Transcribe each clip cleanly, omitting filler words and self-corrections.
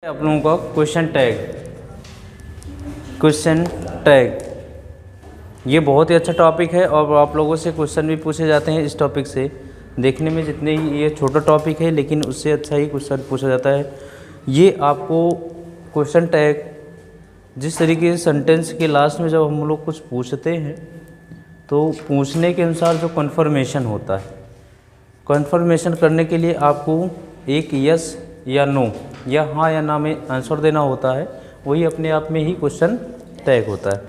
आप लोगों का क्वेश्चन टैग ये बहुत ही अच्छा टॉपिक है और आप लोगों से क्वेश्चन भी पूछे जाते हैं इस टॉपिक से। देखने में जितने ही ये छोटा टॉपिक है लेकिन उससे अच्छा ही क्वेश्चन पूछा जाता है। ये आपको क्वेश्चन टैग जिस तरीके से सेंटेंस के लास्ट में जब हम लोग कुछ पूछते हैं तो पूछने के अनुसार जो कन्फर्मेशन होता है, कन्फर्मेशन करने के लिए आपको एक यस या नो या हाँ या ना में आंसर देना होता है। वही अपने आप में ही क्वेश्चन टैग होता है।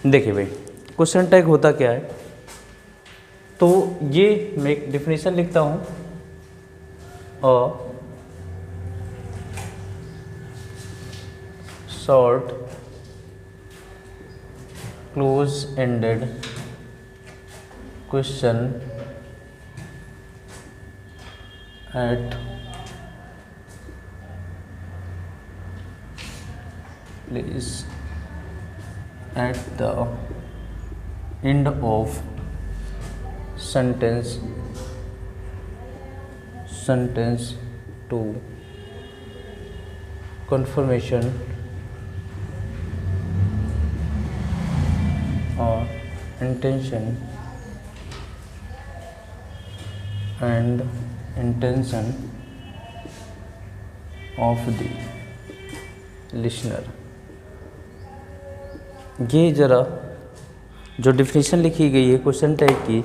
देखिए भाई, क्वेश्चन टैग होता क्या है, तो ये मैं एक डिफिनीशन लिखता हूँ। Short close ended question at place at the end of sentence to confirmation or intention of the listener। ये ज़रा जो डिफिनीशन लिखी गई है क्वेश्चन टैग की,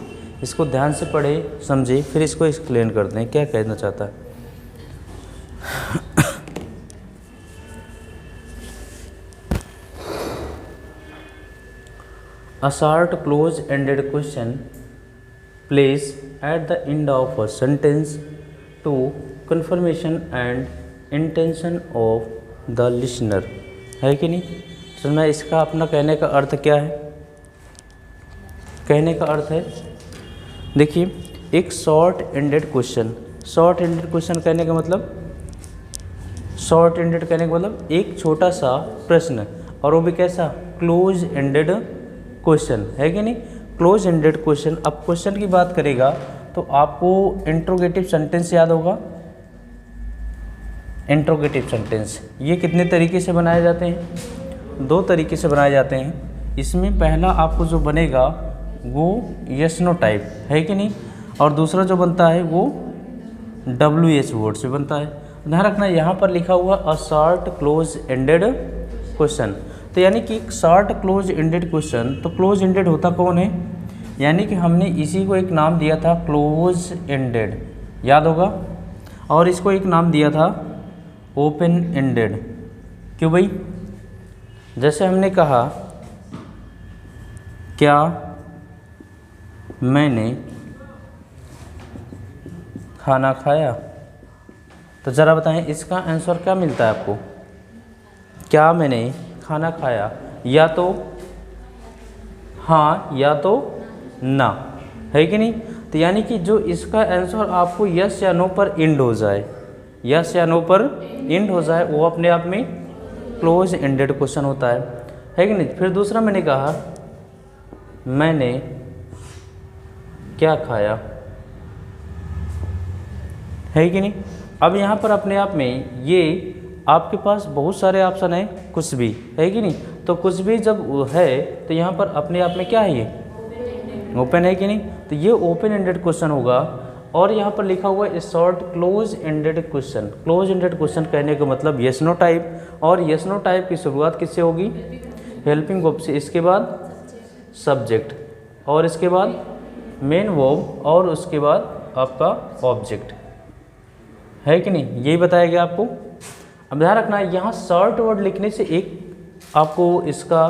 इसको ध्यान से पढ़े समझे फिर इसको एक्सप्लेन करते हैं क्या कहना चाहता है। A short close-ended question placed at the end of a sentence to confirmation and intention of the listener। है कि नहीं? सुनना, इसका अपना कहने का अर्थ क्या है? कहने का अर्थ है, देखिए, एक short ended question, short ended question कहने का मतलब, शॉर्ट एंडेड कहने का मतलब एक छोटा सा प्रश्न, और वो भी कैसा, क्लोज एंडेड क्वेश्चन, है कि नहीं? Close ended question. अब क्वेश्चन की बात करेगा तो आपको इंट्रोगेटिव सेंटेंस याद होगा। इंट्रोगेटिव सेंटेंस ये कितने तरीके से बनाए जाते हैं? दो तरीके से बनाए जाते हैं। इसमें पहला आपको जो बनेगा वो यस नो टाइप, है कि नहीं, और दूसरा जो बनता है वो WH वर्ड से बनता है। ध्यान रखना, यहाँ पर लिखा हुआ अ शॉर्ट क्लोज एंडेड क्वेश्चन, तो यानी कि शॉर्ट क्लोज एंडेड क्वेश्चन, तो क्लोज एंडेड होता कौन है? यानी कि हमने इसी को एक नाम दिया था क्लोज एंडेड, याद होगा, और इसको एक नाम दिया था ओपन एंडेड। क्यों भाई? जैसे हमने कहा, क्या मैंने खाना खाया? तो ज़रा बताएं इसका आंसर क्या मिलता है आपको? क्या मैंने खाना खाया, या तो हाँ या तो ना, है कि नहीं? तो यानी कि जो इसका आंसर आपको यस या नो पर एंड हो जाए, यस या नो पर एंड हो जाए, वो अपने आप में क्लोज एंडेड क्वेश्चन होता है कि नहीं? फिर दूसरा मैंने कहा, मैंने क्या खाया, है कि नहीं? अब यहाँ पर अपने आप में ये आपके पास बहुत सारे ऑप्शन है, कुछ भी, है कि नहीं? तो कुछ भी जब है तो यहाँ पर अपने आप में क्या है, ये ओपन, है कि नहीं? तो ये ओपन एंडेड क्वेश्चन होगा। और यहाँ पर लिखा हुआ है short close ended question. Close ended question कहने का मतलब यस नो टाइप, और यस नो टाइप की शुरुआत किससे होगी? हेल्पिंग वर्ब से, इसके बाद सब्जेक्ट, और इसके बाद मेन वर्ब, और उसके बाद आपका ऑब्जेक्ट, है कि नहीं? यही बताया गया आपको। अब ध्यान रखना, यहाँ शॉर्ट वर्ड लिखने से एक आपको इसका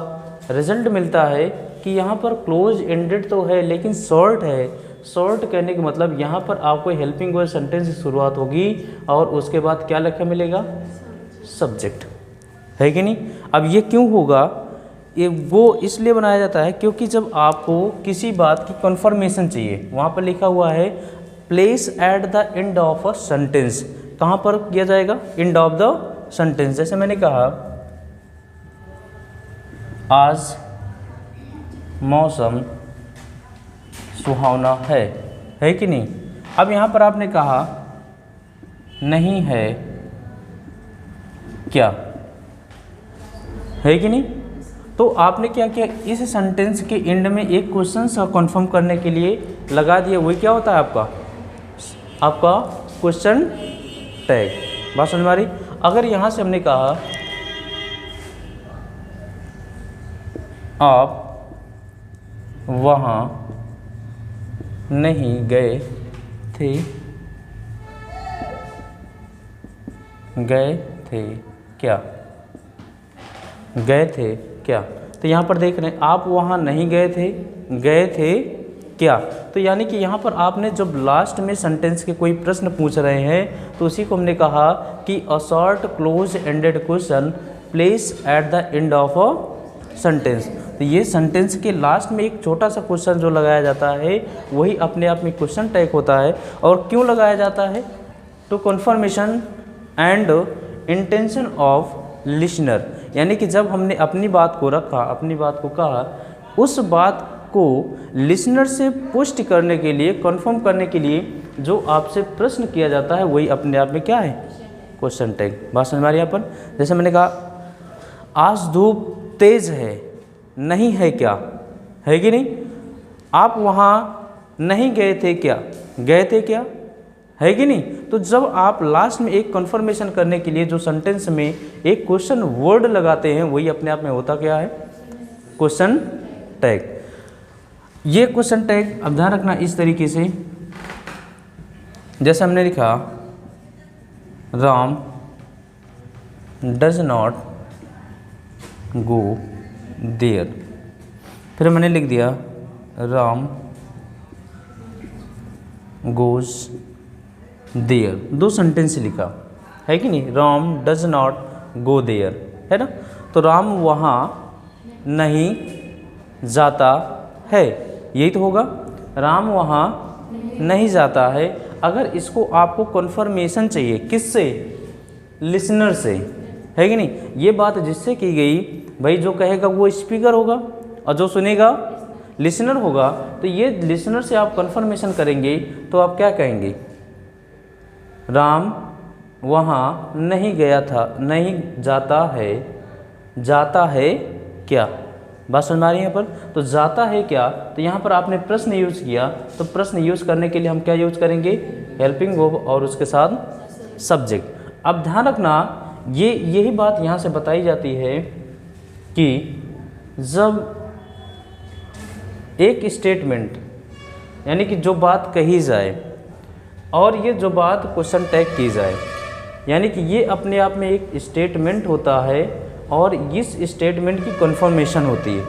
रिजल्ट मिलता है कि यहाँ पर क्लोज एंडेड तो है लेकिन शॉर्ट है। शॉर्ट कहने का मतलब यहाँ पर आपको हेल्पिंग वर्ब सेंटेंस की शुरुआत होगी और उसके बाद क्या लिखा मिलेगा? सब्जेक्ट, है कि नहीं? अब ये क्यों होगा? ये वो इसलिए बनाया जाता है क्योंकि जब आपको किसी बात की कंफर्मेशन चाहिए, वहाँ पर लिखा हुआ है place at the end of a sentence. कहाँ पर किया जाएगा? End of the sentence. जैसे मैंने कहा, आज मौसम सुहावना है कि नहीं? अब यहाँ पर आपने कहा नहीं है क्या, है कि नहीं। तो आपने क्या किया, इस सेंटेंस के एंड में एक क्वेश्चन सा कंफर्म करने के लिए लगा दिया, वही क्या होता है आपका क्वेश्चन टैग। बात समझ में आ रही। अगर यहाँ से हमने कहा आप वहाँ नहीं गए थे, क्या, गए थे क्या। तो यहाँ पर देख रहे हैं आप वहाँ नहीं गए थे क्या। तो यानी कि यहाँ पर आपने जब लास्ट में सेंटेंस के कोई प्रश्न पूछ रहे हैं तो उसी को हमने कहा कि अ short close ended question place at the end of a sentence. तो ये सेंटेंस के लास्ट में एक छोटा सा क्वेश्चन जो लगाया जाता है वही अपने आप में क्वेश्चन टैग होता है। और क्यों लगाया जाता है, to confirmation and intention of listener. यानी कि जब हमने अपनी बात को रखा, अपनी बात को कहा, उस बात को लिसनर से पुष्टि करने के लिए, कंफर्म करने के लिए जो आपसे प्रश्न किया जाता है वही अपने आप में क्या है, क्वेश्चन टैग। बात समझ में आ रही है यहाँ पर। जैसे मैंने कहा आज धूप तेज है, नहीं है क्या, है कि नहीं। आप वहाँ नहीं गए थे क्या, गए थे क्या, है कि नहीं। तो जब आप लास्ट में एक कंफर्मेशन करने के लिए जो सेंटेंस में एक क्वेश्चन वर्ड लगाते हैं वही अपने आप में होता क्या है, क्वेश्चन टैग। ये क्वेश्चन टैग अब ध्यान रखना इस तरीके से, जैसे हमने लिखा Ram does not go there, फिर मैंने लिख दिया राम गोज देयर। दो सेंटेंस लिखा है कि नहीं, Ram does not go there, है ना। तो राम वहाँ नहीं जाता है, यही तो होगा, राम वहाँ नहीं जाता है। अगर इसको आपको कन्फर्मेशन चाहिए किससे, लिसनर से, है कि नहीं। ये बात जिससे की गई, भाई जो कहेगा वो स्पीकर होगा और जो सुनेगा लिसनर होगा। तो ये लिसनर से आप कन्फर्मेशन करेंगे तो आप क्या कहेंगे, राम वहाँ नहीं गया था, नहीं जाता है क्या। बात समझ में आ रही है यहाँ पर। तो जाता है क्या, तो यहाँ पर आपने प्रश्न यूज़ किया, तो प्रश्न यूज़ करने के लिए हम क्या यूज़ करेंगे, हेल्पिंग वर्ब और उसके साथ सब्जेक्ट। अब ध्यान रखना यही बात यहाँ से बताई जाती है कि जब एक स्टेटमेंट यानी कि जो बात कही जाए और ये जो बात क्वेश्चन टैग की जाए, यानी कि ये अपने आप में एक स्टेटमेंट होता है और इस स्टेटमेंट की कंफर्मेशन होती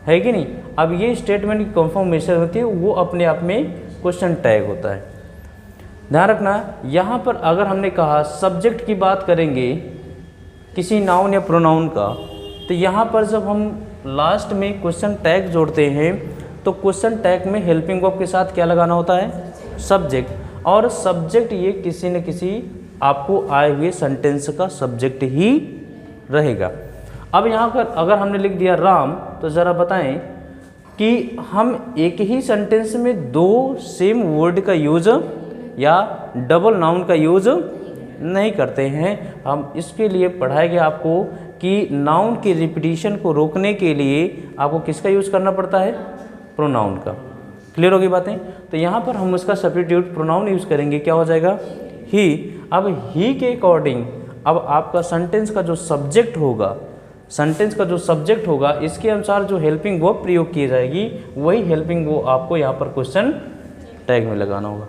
है कि नहीं। अब ये स्टेटमेंट की कंफर्मेशन होती है, वो अपने आप में क्वेश्चन टैग होता है। ध्यान रखना यहाँ पर अगर हमने कहा सब्जेक्ट की बात करेंगे किसी नाउन या प्रोनाउन का, तो यहाँ पर जब हम लास्ट में क्वेश्चन टैग जोड़ते हैं तो क्वेश्चन टैग में हेल्पिंग वर्ब के साथ क्या लगाना होता है, सब्जेक्ट। और सब्जेक्ट ये किसी न किसी आपको आए हुए सेंटेंस का सब्जेक्ट ही रहेगा। अब यहाँ पर अगर हमने लिख दिया राम, तो ज़रा बताएं कि हम एक ही सेंटेंस में दो सेम वर्ड का यूज या डबल नाउन का यूज नहीं करते हैं। हम इसके लिए पढ़ाया गया आपको कि नाउन की रिपीटिशन को रोकने के लिए आपको किसका यूज़ करना पड़ता है, प्रोनाउन का। क्लियर होगी बातें। तो यहाँ पर हम उसका सब्स्टिट्यूट प्रोनाउन यूज़ करेंगे, क्या हो जाएगा, ही। अब ही के अकॉर्डिंग अब आपका सेंटेंस का जो सब्जेक्ट होगा, इसके अनुसार जो हेल्पिंग वर्ब प्रयोग की जाएगी वही हेल्पिंग वर्ब आपको यहाँ पर क्वेश्चन टैग में लगाना होगा।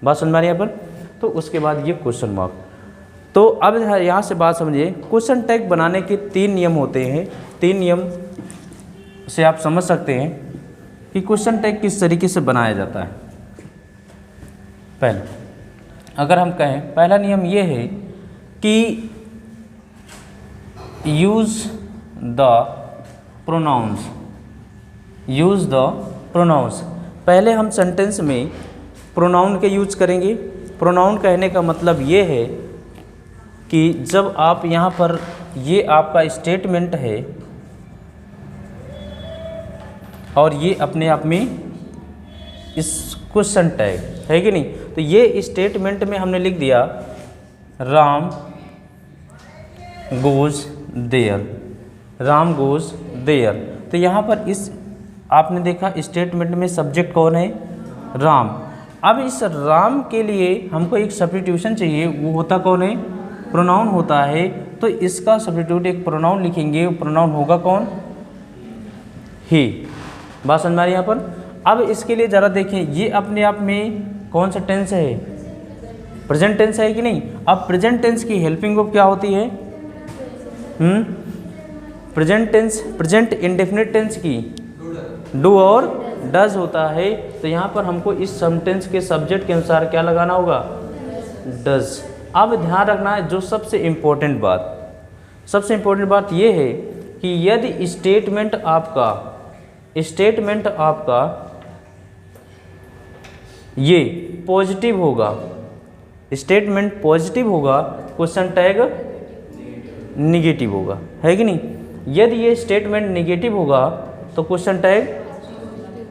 बात समझ में आ रही है यहाँ पर। तो उसके बाद ये क्वेश्चन मार्क। तो अब यहाँ से बात समझिए, क्वेश्चन टैग बनाने के 3 नियम होते हैं। 3 नियम से आप समझ सकते हैं कि क्वेश्चन टैग किस तरीके से बनाया जाता है। पहले अगर हम कहें, पहला नियम ये है कि यूज़ द प्रोनाउंस। पहले हम सेंटेंस में प्रोनाउन के यूज करेंगे। प्रोनाउन कहने का मतलब ये है कि जब आप यहाँ पर ये आपका स्टेटमेंट है और ये अपने आप में इस क्वेश्चन टैग है कि नहीं, तो ये स्टेटमेंट में हमने लिख दिया Ram goes there, Ram goes there. तो यहाँ पर इस आपने देखा स्टेटमेंट में सब्जेक्ट कौन है, राम। अब इस राम के लिए हमको एक सब्स्टिट्यूशन चाहिए, वो होता कौन है, प्रोनाउन होता है। तो इसका सब्स्टिट्यूट एक प्रोनाउन लिखेंगे, प्रोनाउन होगा कौन, ही। बात समझ में आ रही है यहाँ पर। अब इसके लिए ज़रा देखें, ये अपने आप में कौन सा टेंस है, प्रेजेंट टेंस है कि नहीं। अब प्रेजेंट टेंस की हेल्पिंग वर्ब क्या होती है, present tense, present indefinite tense की डू और डज होता है। तो यहाँ पर हमको इस सेंटेंस के सब्जेक्ट के अनुसार क्या लगाना होगा, डज। अब ध्यान रखना है जो सबसे इम्पोर्टेंट बात ये है कि यदि स्टेटमेंट आपका ये पॉजिटिव होगा, स्टेटमेंट पॉजिटिव होगा, क्वेश्चन टैग निगेटिव होगा, है कि नहीं। यदि ये स्टेटमेंट निगेटिव होगा तो क्वेश्चन टैग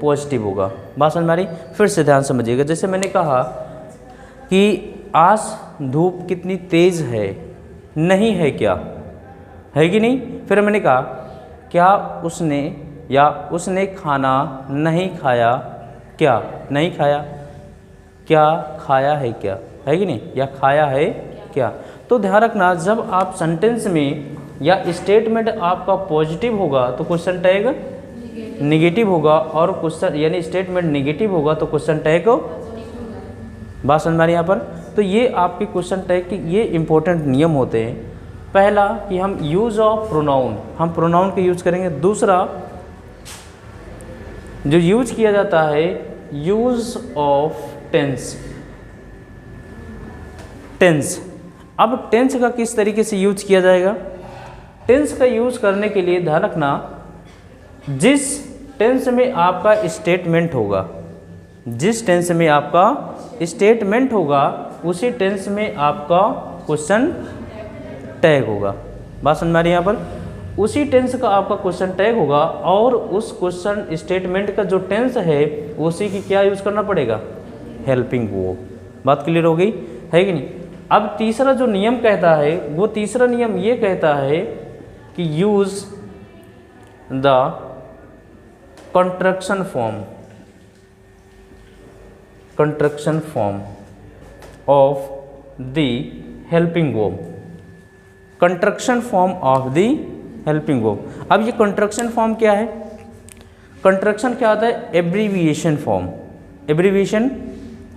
पॉजिटिव होगा। बात समझ में आ रही, फिर से ध्यान समझिएगा। जैसे मैंने कहा कि आज धूप कितनी तेज है, नहीं है क्या, है कि नहीं। फिर मैंने कहा क्या उसने खाना नहीं खाया, क्या नहीं खाया, क्या खाया है क्या, है कि नहीं, या खाया है क्या। तो ध्यान रखना जब आप सेंटेंस में या स्टेटमेंट आपका पॉजिटिव होगा तो क्वेश्चन टैग निगेटिव होगा, और क्वेश्चन यानी स्टेटमेंट निगेटिव होगा तो क्वेश्चन टैग, बात समझ में आ रही है यहाँ पर। तो ये आपके क्वेश्चन टैग के ये इंपॉर्टेंट नियम होते हैं। पहला कि हम यूज़ ऑफ प्रोनाउन, हम प्रोनाउन के यूज़ करेंगे। दूसरा जो यूज किया जाता है, यूज़ ऑफ टेंस। अब टेंस का किस तरीके से यूज किया जाएगा, टेंस का यूज करने के लिए ध्यान रखना जिस टेंस में आपका स्टेटमेंट होगा, जिस टेंस में आपका स्टेटमेंट होगा उसी टेंस में आपका क्वेश्चन टैग होगा। बात समझ में आ रही है यहाँ पर। उसी टेंस का आपका क्वेश्चन टैग होगा और उस क्वेश्चन स्टेटमेंट का जो टेंस है उसी की क्या यूज़ करना पड़ेगा, हेल्पिंग वर्ब। बात क्लियर हो गई, है कि नहीं। अब तीसरा जो नियम कहता है, वो तीसरा नियम ये कहता है कि use the construction form of the helping verb, construction form of the helping verb. अब ये कंट्रक्शन फॉर्म क्या है, कंट्रक्शन क्या होता है, एब्रीविएशन फॉर्म, एब्रीविएशन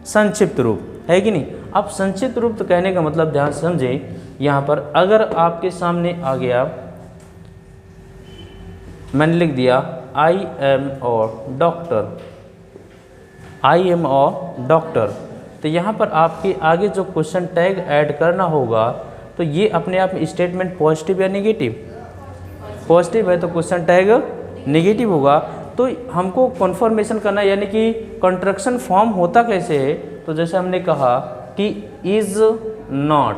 संक्षिप्त रूप, है कि नहीं। अब संक्षिप्त रूप तो कहने का मतलब ध्यान समझे, यहाँ पर अगर आपके सामने आ गया, मैंने लिख दिया आई एम अ डॉक्टर, तो यहाँ पर आपके आगे जो क्वेश्चन टैग ऐड करना होगा, तो ये अपने आप में स्टेटमेंट पॉजिटिव या नेगेटिव, पॉजिटिव है तो क्वेश्चन टैग नेगेटिव होगा। तो हमको कन्फर्मेशन करना, यानी कि कंट्रक्शन फॉर्म होता कैसे है, तो जैसे हमने कहा कि इज़ नॉट,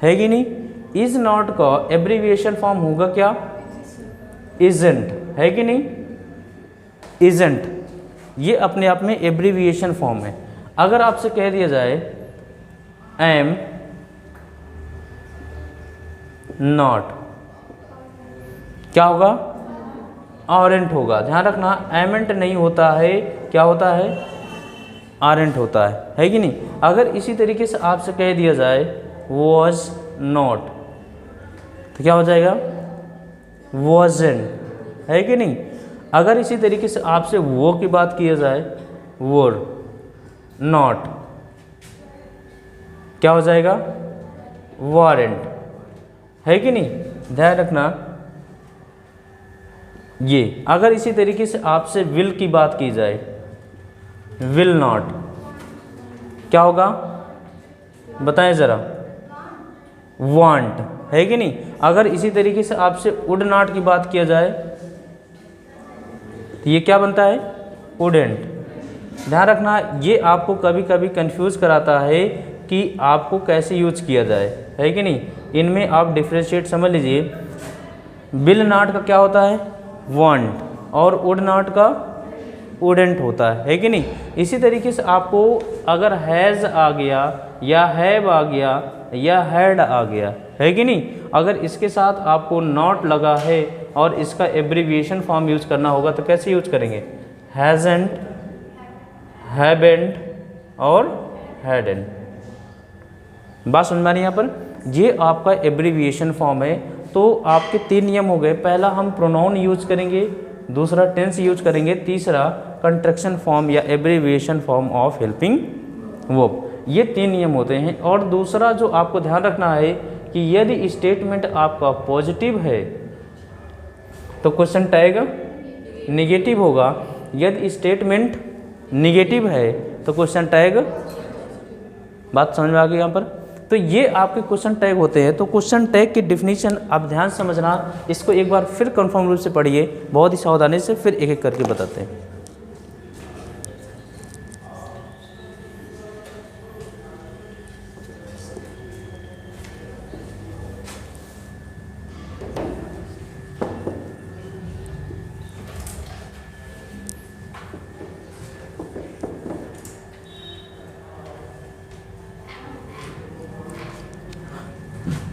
है कि नहीं, इज़ नॉट का एब्रीविएशन फॉर्म होगा क्या, इजेंट, है कि नहीं, इजेंट। ये अपने आप में एब्रीविएशन फॉर्म है। अगर आपसे कह दिया जाए एम नॉट, क्या होगा, आरेंट होगा। ध्यान रखना एमेंट नहीं होता है, क्या होता है, आरेंट होता है कि नहीं। अगर इसी तरीके से आपसे कह दिया जाए वॉज नॉट, तो क्या हो जाएगा, वॉजन, है कि नहीं। अगर इसी तरीके से आपसे वो की बात किया जाए, वोर नॉट, क्या हो जाएगा, वारंट, है कि नहीं। ध्यान रखना ये। अगर इसी तरीके से आपसे विल की बात की जाए, विल नॉट, क्या होगा, बताएं ज़रा, वांट, है कि नहीं। अगर इसी तरीके से आपसे वुड नॉट की बात किया जाए तो ये क्या बनता है, वुडेंट। ध्यान रखना ये आपको कभी कभी कंफ्यूज कराता है कि आपको कैसे यूज किया जाए, है कि नहीं। इनमें आप डिफ्रेंशिएट समझ लीजिए। विल नॉट का क्या होता है, वांट, और वुड नॉट का वुडेंट होता है कि नहीं। इसी तरीके से आपको अगर हैज़ आ गया या हैव आ गया या हैड आ गया, है कि नहीं। अगर इसके साथ आपको नॉट लगा है और इसका एब्रीविएशन फॉर्म यूज करना होगा तो कैसे यूज करेंगे, हैज़ेंट, हैवेंट और हैडेंट। बात समझ में आ रही है यहाँ पर। ये आपका एब्रीविएशन फॉर्म है। तो आपके 3 नियम हो गए। पहला हम प्रोनाउन यूज करेंगे, दूसरा टेंस यूज करेंगे, तीसरा कंट्रैक्शन फॉर्म या abbreviation form of helping verb. ये 3 नियम होते हैं। और दूसरा जो आपको ध्यान रखना है कि यदि स्टेटमेंट आपका पॉजिटिव है तो क्वेश्चन टैग निगेटिव होगा, यदि स्टेटमेंट निगेटिव है तो क्वेश्चन टैग, बात समझ में आ गई यहाँ पर। तो ये आपके क्वेश्चन टैग होते हैं। तो क्वेश्चन टैग की डिफिनीशन आप ध्यान समझना, इसको एक बार फिर कंफर्म रूप से पढ़िए बहुत ही सावधानी से, फिर एक एक करके बताते हैं।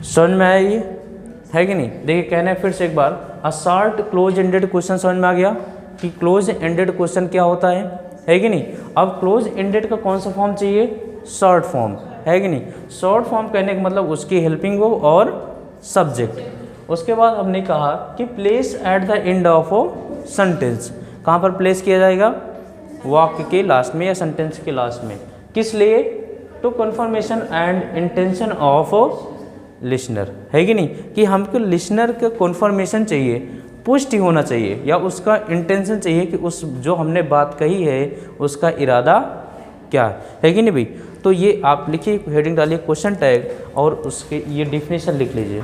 समझ में आया ये, है कि नहीं। देखिए कहना है फिर से एक बार, a short close ended question समझ में आ गया कि क्लोज एंडेड क्वेश्चन क्या होता है कि नहीं। अब क्लोज एंडेड का कौन सा फॉर्म चाहिए, शॉर्ट फॉर्म, है कि नहीं। शॉर्ट फॉर्म कहने का मतलब उसकी हेल्पिंग वर्ब और सब्जेक्ट। उसके बाद हमने कहा कि place at the end of sentence, कहाँ पर प्लेस किया जाएगा, वाक्य के लास्ट में या सेंटेंस के लास्ट में। किस लिए, to confirmation and intention of listener, है कि नहीं, कि हमको लिसनर का कन्फर्मेशन चाहिए, पुष्टि होना चाहिए या उसका इंटेंशन चाहिए कि उस जो हमने बात कही है उसका इरादा क्या है कि नहीं भाई। तो ये आप लिखिए, हेडिंग डालिए क्वेश्चन टैग और उसके ये डिफिनेशन लिख लीजिए।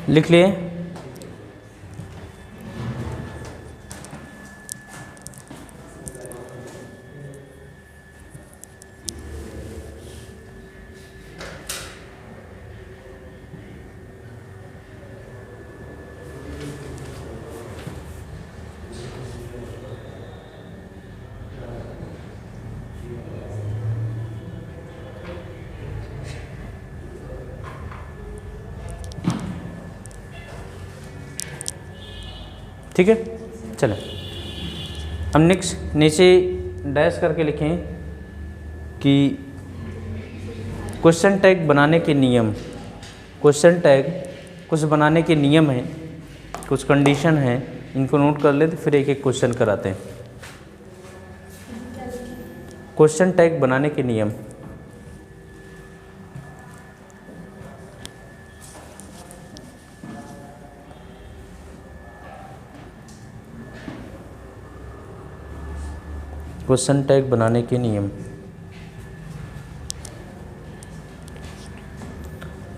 लिख लिए। ठीक है, चलें हम नेक्स्ट नीचे डैश करके लिखें कि क्वेश्चन टैग बनाने के नियम। क्वेश्चन टैग कुछ बनाने के नियम हैं, कुछ कंडीशन हैं, इनको नोट कर ले तो फिर एक एक क्वेश्चन कराते हैं। क्वेश्चन टैग बनाने के नियम। क्वेश्चन टैग बनाने के नियम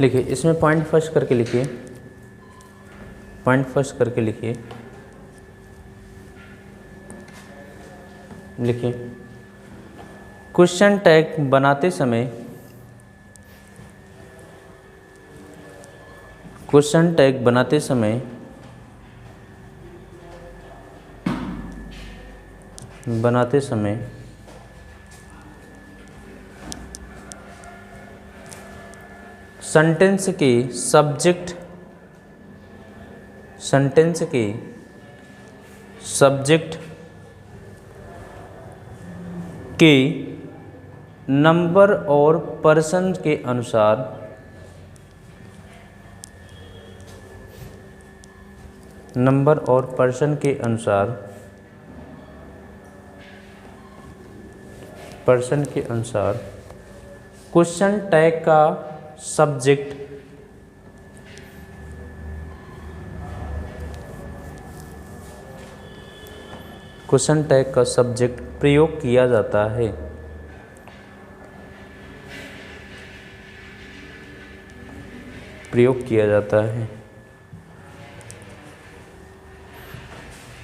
लिखिए। इसमें पॉइंट फर्स्ट करके लिखिए, पॉइंट फर्स्ट करके लिखिए। लिखिए क्वेश्चन टैग बनाते समय क्वेश्चन टैग बनाते समय सेंटेंस के सब्जेक्ट के नंबर और पर्सन के अनुसार क्वेश्चन टैग का सब्जेक्ट प्रयोग किया जाता है।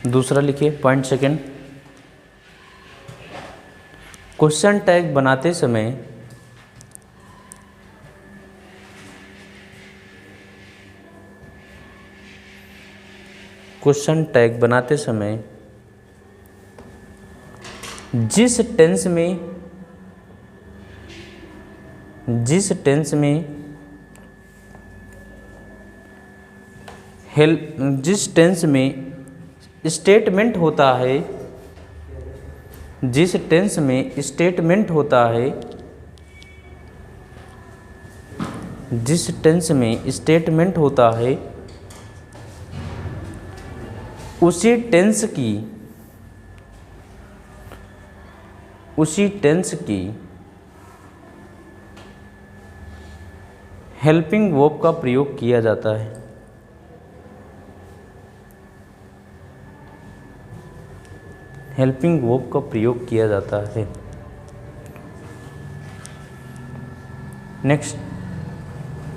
दूसरा लिखिए पॉइंट सेकंड, क्वेश्चन टैग बनाते समय जिस टेंस में स्टेटमेंट होता है उसी टेंस की हेल्पिंग वर्ब का प्रयोग किया जाता है। नेक्स्ट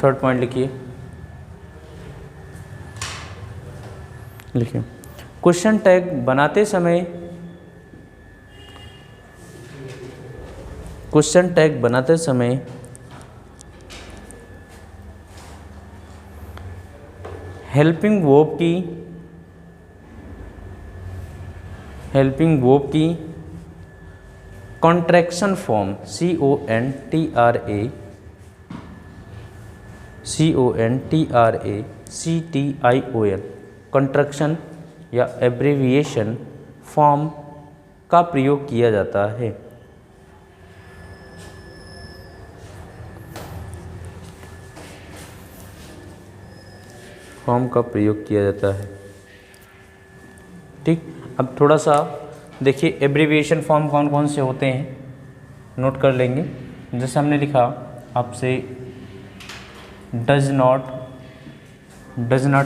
थर्ड पॉइंट लिखिए। क्वेश्चन टैग बनाते समय हेल्पिंग वर्ब की कॉन्ट्रैक्शन फॉर्म CONTRACTION कॉन्ट्रैक्शन या एब्रिविएशन फॉर्म का प्रयोग किया जाता है। ठीक, अब थोड़ा सा देखिए एब्रिविएशन फॉर्म कौन कौन से होते हैं, नोट कर लेंगे। जैसे हमने लिखा आपसे डज नॉट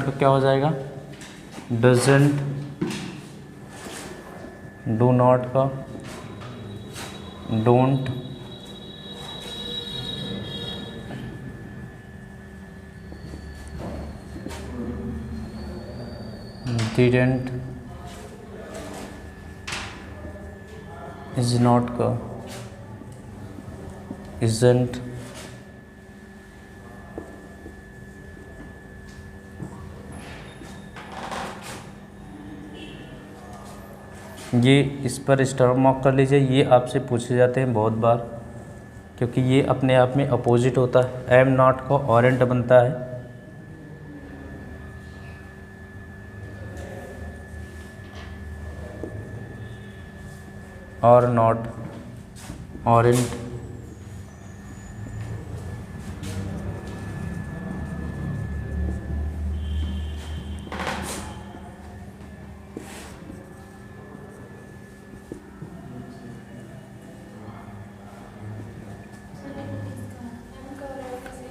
का क्या हो जाएगा, डजंट, डू नॉट का डोंट, डिडंट, इज नॉट का इजंट, ये इस पर स्टार मार्क कर लीजिए। ये आपसे पूछे जाते हैं बहुत बार, क्योंकि ये अपने आप में अपोजिट होता है। एम नॉट का ऑरेंट बनता है, और नॉट ऑरेंट।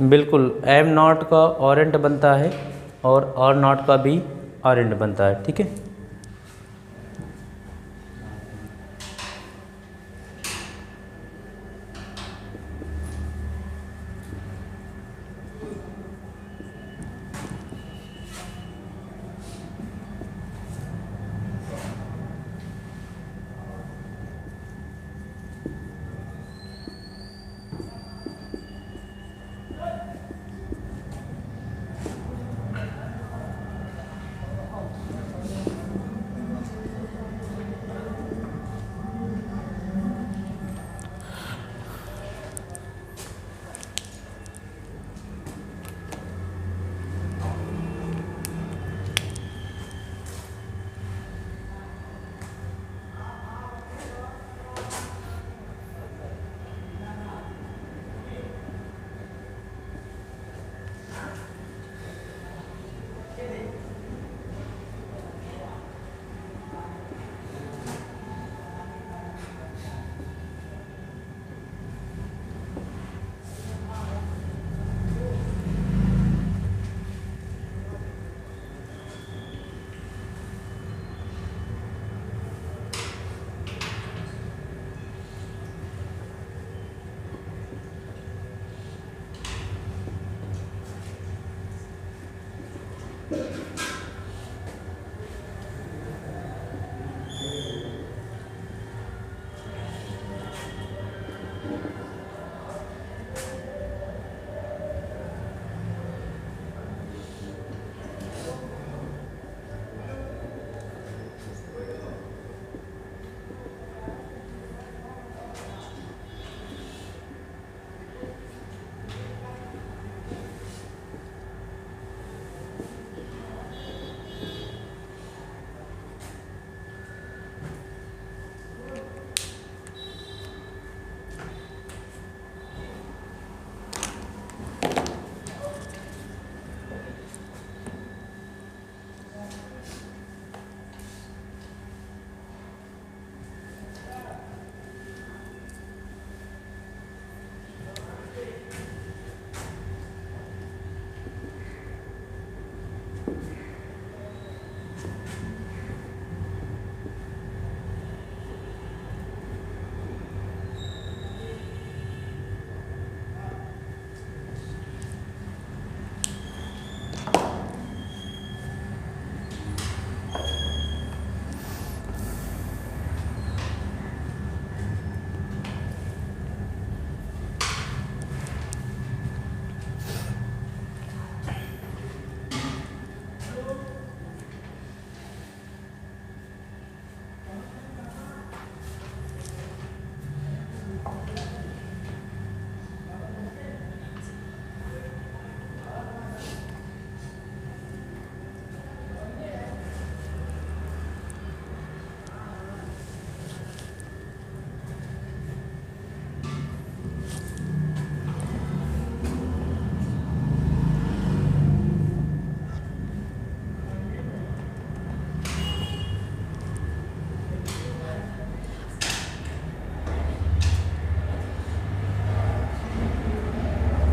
बिल्कुल, एम नॉट का ऑरेंट बनता है और नॉट का भी ऑरेंट बनता है। ठीक है,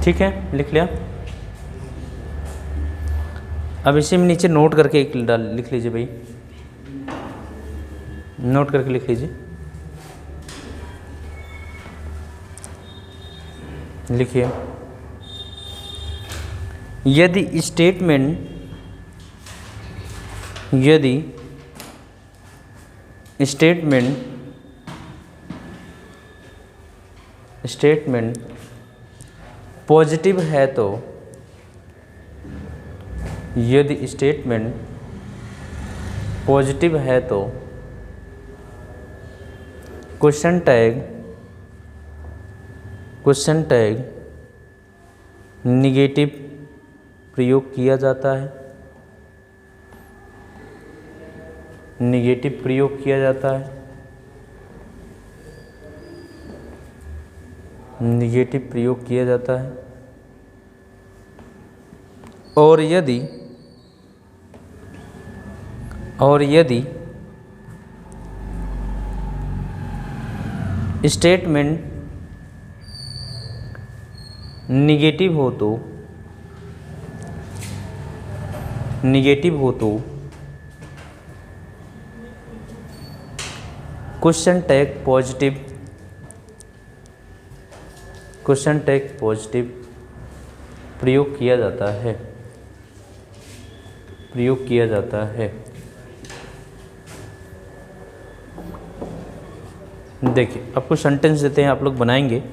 ठीक है, लिख लिया। अब इसी में नीचे नोट करके एक लिख लीजिए भाई, नोट करके लिख लीजिए। लिखिए, यदि स्टेटमेंट पॉजिटिव है तो, यदि स्टेटमेंट पॉजिटिव है तो क्वेश्चन टैग निगेटिव प्रयोग किया जाता है, निगेटिव प्रयोग किया जाता है, निगेटिव प्रयोग किया जाता है। और यदि स्टेटमेंट निगेटिव हो तो क्वेश्चन टैग पॉजिटिव प्रयोग किया जाता है। देखिए, आपको सेंटेंस देते हैं, आप लोग बनाएंगे।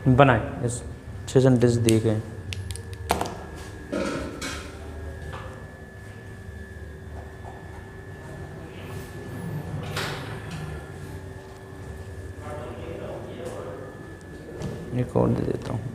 बनाए, इस 6 सेंटेंस दिए गए हैं। एक और दे देता हूँ।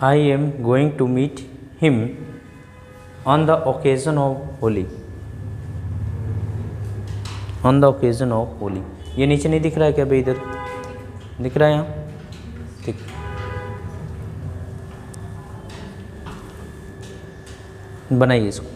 I am going to meet him on the occasion of Holi. On the occasion of Holi. ये नीचे नहीं दिख रहा है क्या भाई? इधर दिख रहा है यहाँ? ठीक, बनाइए इसको।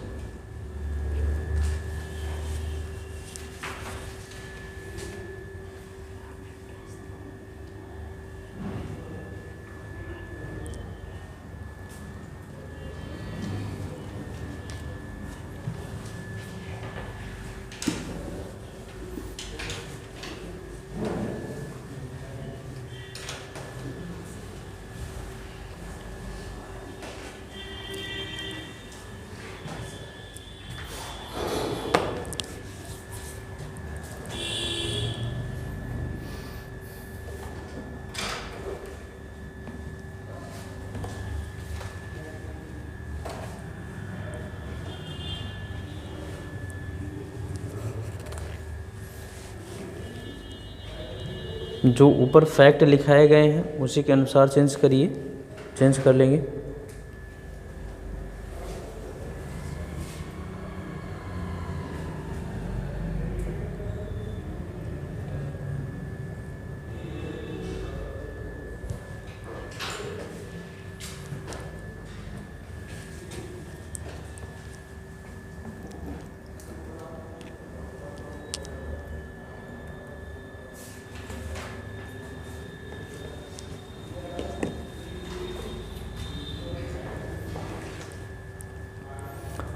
जो ऊपर फैक्ट लिखाए गए हैं उसी के अनुसार चेंज करिए, चेंज कर लेंगे।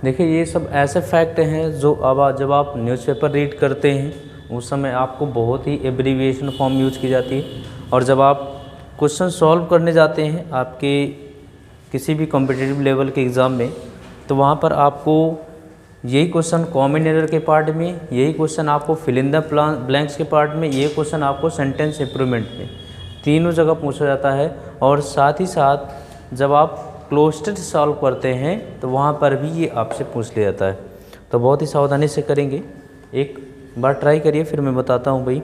देखिए ये सब ऐसे फैक्ट हैं जो अब जब आप न्यूज़पेपर रीड करते हैं उस समय आपको बहुत ही एब्रीविएशन फॉर्म यूज की जाती है, और जब आप क्वेश्चन सॉल्व करने जाते हैं आपके किसी भी कॉम्पिटिटिव लेवल के एग्ज़ाम में, तो वहाँ पर आपको यही क्वेश्चन कॉमन एरर के पार्ट में, यही क्वेश्चन आपको फिल इन द ब्लैंक्स के पार्ट में, ये क्वेश्चन आपको सेंटेंस इंप्रूवमेंट में, तीनों जगह पूछा जाता है। और साथ ही साथ जब आप क्लोस्टेड सॉल्व करते हैं तो वहाँ पर भी ये आपसे पूछ लिया जाता है। तो बहुत ही सावधानी से करेंगे, एक बार ट्राई करिए फिर मैं बताता हूँ भाई।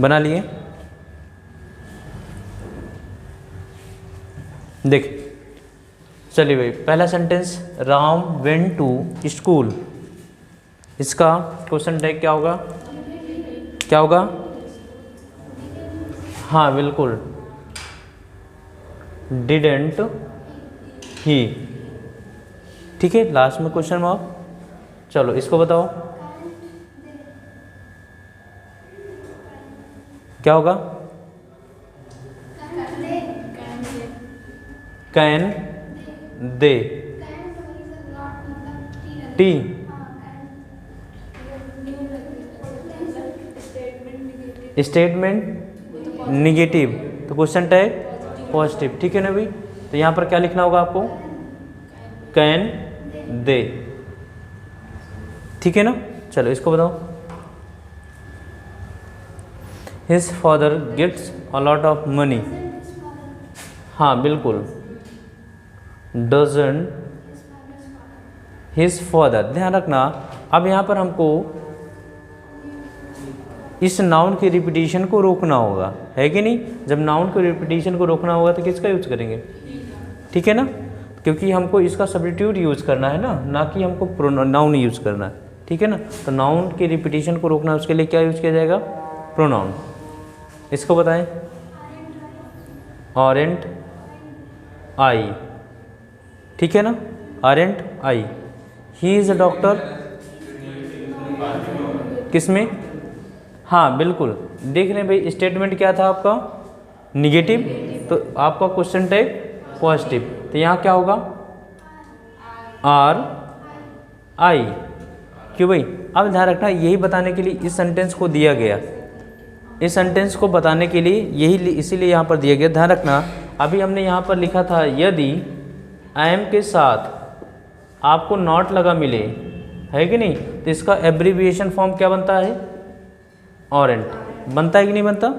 बना लिए? देख चलिए भाई, पहला sentence Ram went to school, इसका क्वेश्चन टैग क्या होगा? क्या होगा? हाँ बिल्कुल, डिडेंट ही। ठीक है, लास्ट में क्वेश्चन मार्क। चलो इसको बताओ क्या होगा? Can they. T statement negative, तो क्वेश्चन टैग पॉजिटिव, ठीक है ना भाई। तो यहाँ पर क्या लिखना होगा आपको, कैन दे, ठीक है ना। चलो इसको बताओ, his father gets a lot of money, हाँ बिल्कुल, डजंट हिज फादर, ध्यान रखना। अब यहाँ पर हमको इस नाउन की रिपीटिशन को रोकना होगा, है कि नहीं। जब नाउन की रिपीटिशन को रोकना होगा तो किसका यूज करेंगे, ठीक है ना, क्योंकि हमको इसका सब्स्टिट्यूट यूज करना है ना कि हमको नाउन यूज करना है, ठीक है ना। तो नाउन की रिपीटिशन को रोकना, उसके लिए क्या यूज किया जाएगा, प्रोनाउन। इसको बताएं, आरेंट आई, ठीक है ना, aren't I, he is a doctor, किसमें, हाँ बिल्कुल, देख रहे हैं भाई, स्टेटमेंट क्या था आपका, निगेटिव, तो आपका क्वेश्चन टैग पॉजिटिव, तो यहाँ क्या होगा, आर आई, क्यों भाई। अब ध्यान रखना, यही बताने के लिए इस सेंटेंस को दिया गया, इस सेंटेंस को बताने के लिए यही इसीलिए यहाँ पर दिया गया। ध्यान रखना, अभी हमने यहाँ पर लिखा था, यदि एम के साथ आपको नॉट लगा मिले, है कि नहीं, तो इसका एब्रीविएशन फॉर्म क्या बनता है, ऑरेंट, बनता है कि नहीं बनता।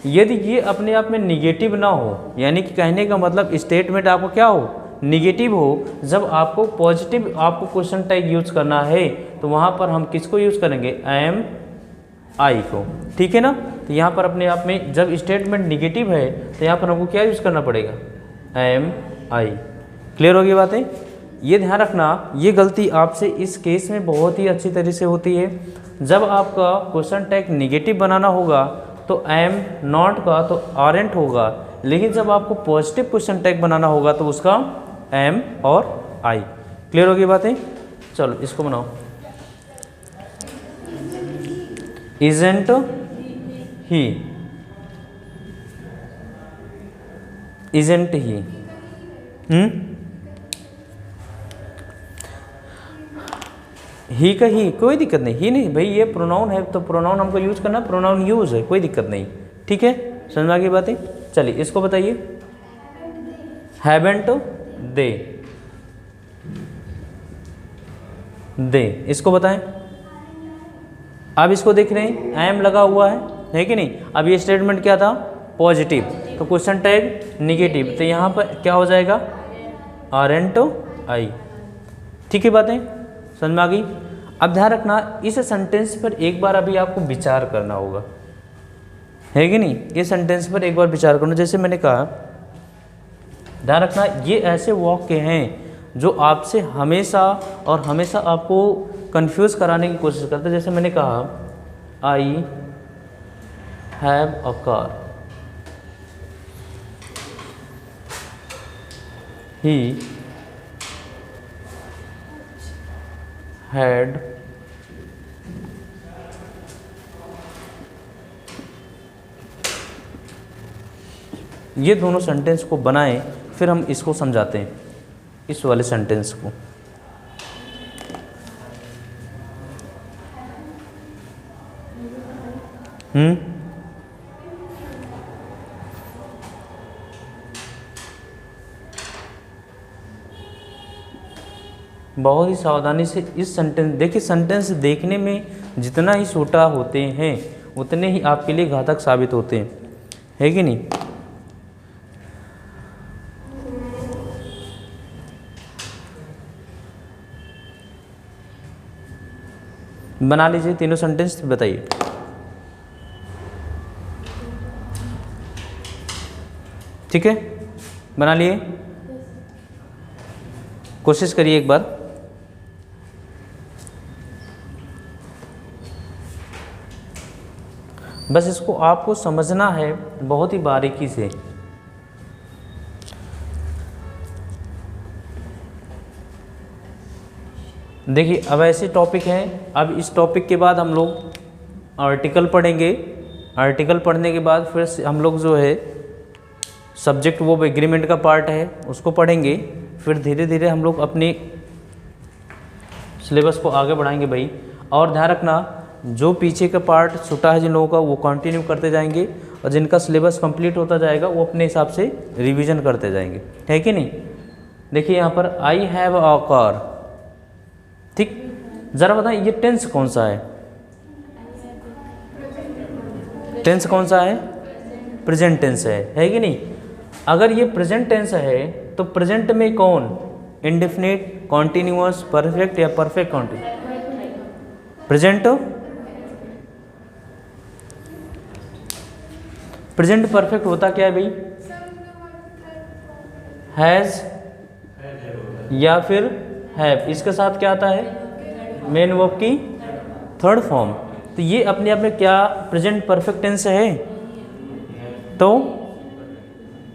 यदि ये अपने आप में निगेटिव ना हो, यानी कि कहने का मतलब स्टेटमेंट आपको क्या हो, निगेटिव हो, जब आपको पॉजिटिव आपको क्वेश्चन टैग यूज करना है, तो वहाँ पर हम किसको यूज करेंगे, एम आई को, ठीक है ना। तो यहाँ पर अपने आप में जब स्टेटमेंट निगेटिव है, तो यहाँ पर हमको क्या यूज करना पड़ेगा, एम आई। क्लियर होगी बातें, ये ध्यान रखना, ये गलती आपसे इस केस में बहुत ही अच्छी तरह से होती है। जब आपका क्वेश्चन टैग निगेटिव बनाना होगा तो एम नॉट का तो आरेंट होगा, लेकिन जब आपको पॉजिटिव क्वेश्चन टैग बनाना होगा तो उसका एम और आई। क्लियर होगी बातें, चलो इसको बनाओ, इजेंट ही, इजेंट ही, ही का ही, कोई दिक्कत नहीं, ही नहीं भाई, ये प्रोनाउन है तो प्रोनाउन हमको यूज करना, प्रोनाउन यूज है, कोई दिक्कत नहीं, ठीक है, समझ में आ गई बातें। चलिए इसको बताइए, हैवेंट दे, इसको बताएं। अब इसको देख रहे हैं, आई एम लगा हुआ है कि नहीं। अब ये स्टेटमेंट क्या था, पॉजिटिव, तो क्वेश्चन टैग निगेटिव, तो यहाँ पर क्या हो जाएगा, आरेंट आई, ठीक है बातें समझ में आ गई। अब ध्यान रखना, इस सेंटेंस पर एक बार अभी आपको विचार करना होगा, है कि नहीं। ये सेंटेंस पर एक बार विचार करना, जैसे मैंने कहा, ध्यान रखना, ये ऐसे वाक्य हैं जो आपसे हमेशा और हमेशा आपको कंफ्यूज कराने की कोशिश करते हैं। जैसे मैंने कहा, I have a car, he had ये दोनों सेंटेंस को बनाएं, फिर हम इसको समझाते हैं, इस वाले सेंटेंस को। बहुत ही सावधानी से इस सेंटेंस देखिए, सेंटेंस देखने में जितना ही छोटा होते हैं उतने ही आपके लिए घातक साबित होते हैं, है कि नहीं। बना लीजिए तीनों सेंटेंस, बताइए। ठीक है, बना लिए, कोशिश करिए एक बार। बस इसको आपको समझना है बहुत ही बारीकी से। देखिए, अब ऐसे टॉपिक हैं, अब इस टॉपिक के बाद हम लोग आर्टिकल पढ़ेंगे। आर्टिकल पढ़ने के बाद फिर हम लोग जो है सब्जेक्ट, वो एग्रीमेंट का पार्ट है, उसको पढ़ेंगे। फिर धीरे धीरे हम लोग अपनी सिलेबस को आगे बढ़ाएंगे भाई। और ध्यान रखना, जो पीछे का पार्ट छूटा है जिन लोगों का, वो कंटिन्यू करते जाएंगे, और जिनका सिलेबस कंप्लीट होता जाएगा वो अपने हिसाब से रिवीजन करते जाएंगे, है कि नहीं। देखिए यहाँ पर आई हैव अ कार, ठीक। ज़रा बताएं ये टेंस कौन सा है, टेंस कौन सा है, प्रेजेंट टेंस है कि नहीं। अगर ये प्रेजेंट टेंस है तो प्रेजेंट में कौन, इंडेफिनिट, कॉन्टिन्यूअस, परफेक्ट या परफेक्ट कॉन्टिन्यूअस। प्रेजेंट परफेक्ट होता क्या है भाई, हैज़ या फिर हैव, इसके साथ क्या आता है, मेन वर्ब की थर्ड फॉर्म। तो ये अपने आप में क्या प्रेजेंट परफेक्ट टेंस है, तो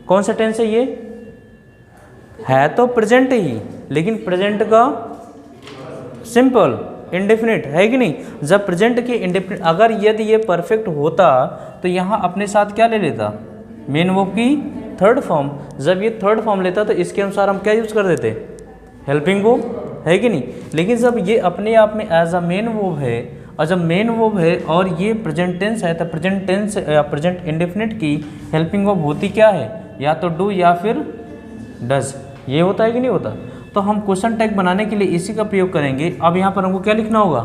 कौन सा टेंस है ये, है तो प्रेजेंट ही, लेकिन प्रेजेंट का सिंपल इंडेफिनिट, है कि नहीं। जब प्रेजेंट के इंडेफिनिट, अगर यदि ये परफेक्ट होता तो यहाँ अपने साथ क्या ले लेता, मेन वर्ब की थर्ड फॉर्म। जब ये थर्ड फॉर्म लेता तो इसके अनुसार हम क्या यूज़ कर देते, हेल्पिंग वर्ब, है कि नहीं। लेकिन जब ये अपने आप में एज अ मेन वर्ब है, और जब मेन वर्ब है और ये प्रेजेंट टेंस है, तो प्रेजेंट टेंस या प्रेजेंट इंडेफिनिट की हेल्पिंग वर्ब होती क्या है, या तो डू या फिर डज, ये होता है कि नहीं होता। तो हम क्वेश्चन टैग बनाने के लिए इसी का प्रयोग करेंगे। अब यहाँ पर हमको क्या लिखना होगा,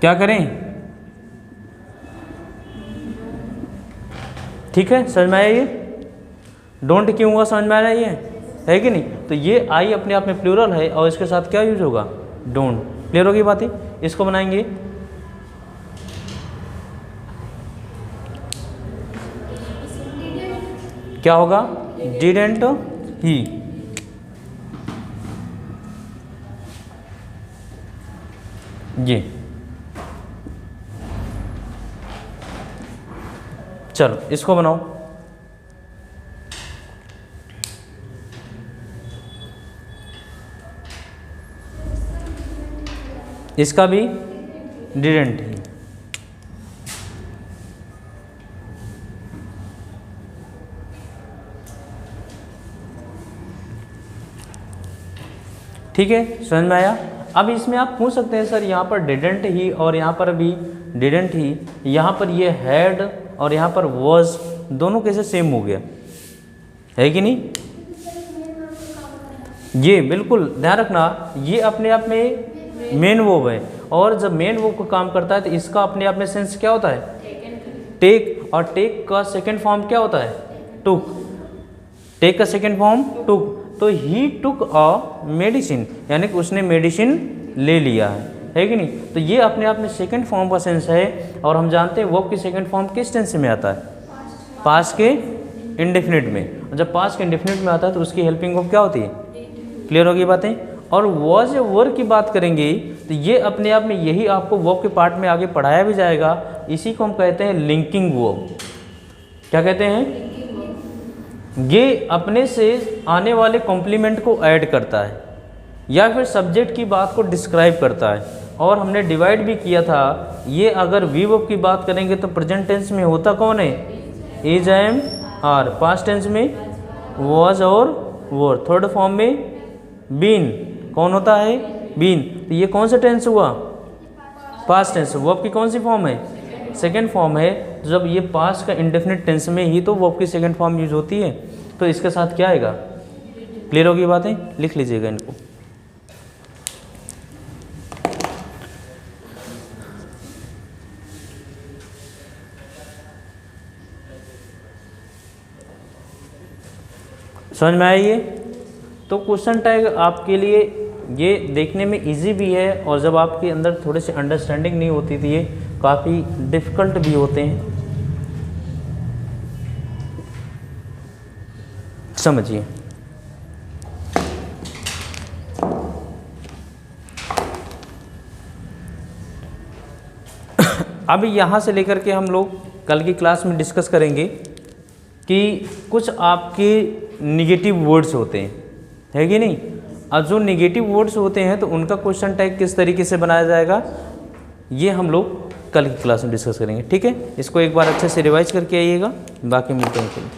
क्या करें, ठीक है, समझ में आया ये, डोंट क्यों हुआ, समझ में आ रहा है कि नहीं। तो ये आई अपने आप में प्लूरल है और इसके साथ क्या यूज होगा, डोंट। क्लियर होगी बात है। इसको बनाएंगे, क्या होगा, डिडंट ही, ये चलो इसको बनाओ। इसका भी डिडंट ही, ठीक है, समझ में आया। अब इसमें आप पूछ सकते हैं सर यहाँ पर डिडंट ही और यहाँ पर भी डिडंट ही, यहाँ पर ये हैड और यहाँ पर वॉज दोनों कैसे सेम हो गया, है कि नहीं। ये बिल्कुल ध्यान रखना, ये अपने आप में मेन वर्ब है, और जब मेन वर्ब को काम करता है तो इसका अपने आप में सेंस क्या होता है, टेक, और टेक का सेकंड फॉर्म क्या होता है, टुक। टेक का सेकंड फॉर्म टुक, तो ही टुक अ मेडिसिन, यानी कि उसने मेडिसिन ले लिया है कि नहीं। तो ये अपने आप में सेकंड फॉर्म का सेंस है, और हम जानते हैं वर्ब की सेकंड फॉर्म किस टेंस में आता है, पास्ट के इंडेफिनिट में। और जब पास्ट के इंडेफिनिट में आता है तो उसकी हेल्पिंग वर्ब क्या होती है, क्लियर होगी बातें। और वॉज या वर की बात करेंगे तो ये अपने आप में, यही आपको वर्ब के पार्ट में आगे पढ़ाया भी जाएगा, इसी को हम कहते हैं लिंकिंग वर्ब। क्या कहते हैं, ये अपने से आने वाले कॉम्प्लीमेंट को ऐड करता है या फिर सब्जेक्ट की बात को डिस्क्राइब करता है। और हमने डिवाइड भी किया था, ये अगर वी वर्ब की बात करेंगे तो प्रेजेंट टेंस में होता कौन है, is, am, are. Past tense में वॉज और वर। थर्ड फॉर्म में बीन, कौन होता है, बीन। तो ये कौन सा टेंस हुआ, पास्ट टेंस। वर्ब की कौन सी फॉर्म है, सेकेंड फॉर्म है। तो जब ये पास्ट का इंडेफिनिट टेंस में ही तो वर्ब की सेकेंड फॉर्म यूज होती है, तो इसके साथ क्या आएगा, क्लियर होगी बातें, लिख लीजिएगा इनको। समझ में आया ये। तो क्वेश्चन टैग आपके लिए ये देखने में इजी भी है, और जब आपके अंदर थोड़े से अंडरस्टैंडिंग नहीं होती थी ये काफ़ी डिफ़िकल्ट भी होते हैं, समझिए। अब यहाँ से लेकर के हम लोग कल की क्लास में डिस्कस करेंगे कि कुछ आपके निगेटिव वर्ड्स होते हैं, है कि नहीं। अब जो निगेटिव वर्ड्स होते हैं तो उनका क्वेश्चन टैग किस तरीके से बनाया जाएगा, ये हम लोग कल की क्लास में डिस्कस करेंगे, ठीक है। इसको एक बार अच्छे से रिवाइज करके आइएगा, बाकी मिलते हैं।